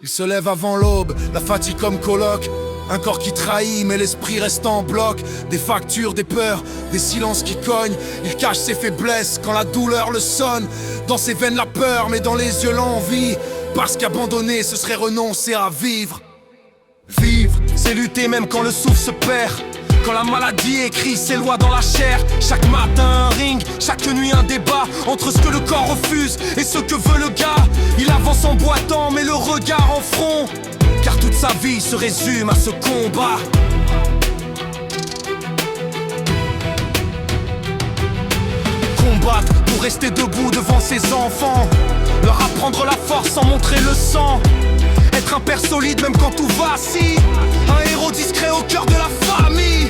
Il se lève avant l'aube, la fatigue comme coloc. Un corps qui trahit, mais l'esprit reste en bloc. Des factures, des peurs, des silences qui cognent. Il cache ses faiblesses quand la douleur le sonne. Dans ses veines la peur, mais dans les yeux l'envie. Parce qu'abandonner, ce serait renoncer à vivre. Vivre, c'est lutter même quand le souffle se perd. Quand la maladie écrit ses lois dans la chair. Chaque matin un ring, chaque nuit un débat entre ce que le corps refuse et ce que veut le gars. Il avance en boitant mais le regard en front, car toute sa vie se résume à ce combat. Combattre pour rester debout devant ses enfants, leur apprendre la force sans montrer le sang. Être un père solide même quand tout vacille, un héros discret au cœur de la famille.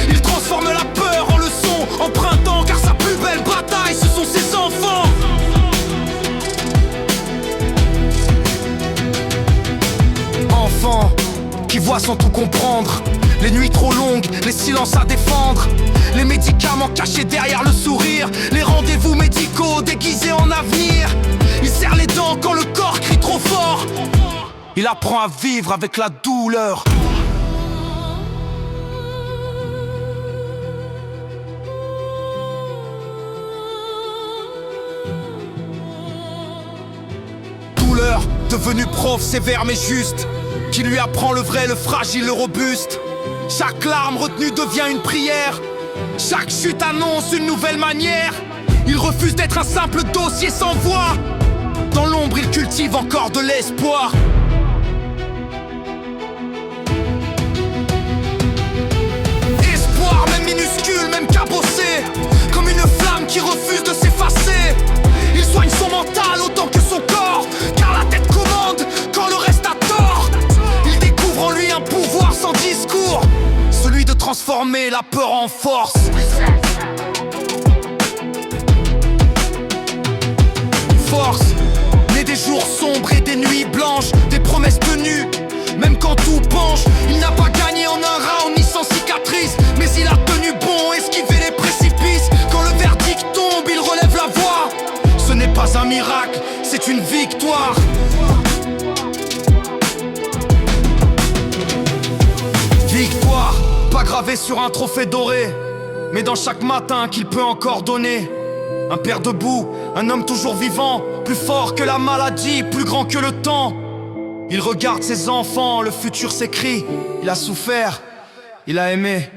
Il transforme la peur en leçon, en printemps, car sa plus belle bataille ce sont ses enfants. Enfant qui voit sans tout comprendre, les nuits trop longues, les silences à défendre, les médicaments cachés derrière le sourire, les rendez-vous médicaux déguisés en avenir. Il serre les dents quand le corps crie trop fort. Il apprend à vivre avec la douleur. Douleur, devenu prof sévère mais juste, qui lui apprend le vrai, le fragile, le robuste. Chaque larme retenue devient une prière. Chaque chute annonce une nouvelle manière. Il refuse d'être un simple dossier sans voix. Dans l'ombre, il cultive encore de l'espoir. Espoir, même minuscule, même cabossé, comme une flamme qui refuse de s'effacer. Il soigne son mental autant que son corps, car la tête commande quand le reste a tort. Il découvre en lui un pouvoir sans discours, celui de transformer la peur en force. Force, née des jours sombres et des nuits blanches, des promesses tenues, même quand tout penche. Il n'a pas gagné en un round ni sans cicatrice, mais il a tenu bon, esquivé les précipices. Quand le verdict tombe, il relève la voix. Ce n'est pas un miracle, c'est une victoire. Victoire, pas gravée sur un trophée doré, mais dans chaque matin qu'il peut encore donner. Un père debout, un homme toujours vivant, plus fort que la maladie, plus grand que le temps. Il regarde ses enfants, le futur s'écrit. Il a souffert, il a aimé,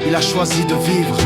il a choisi de vivre.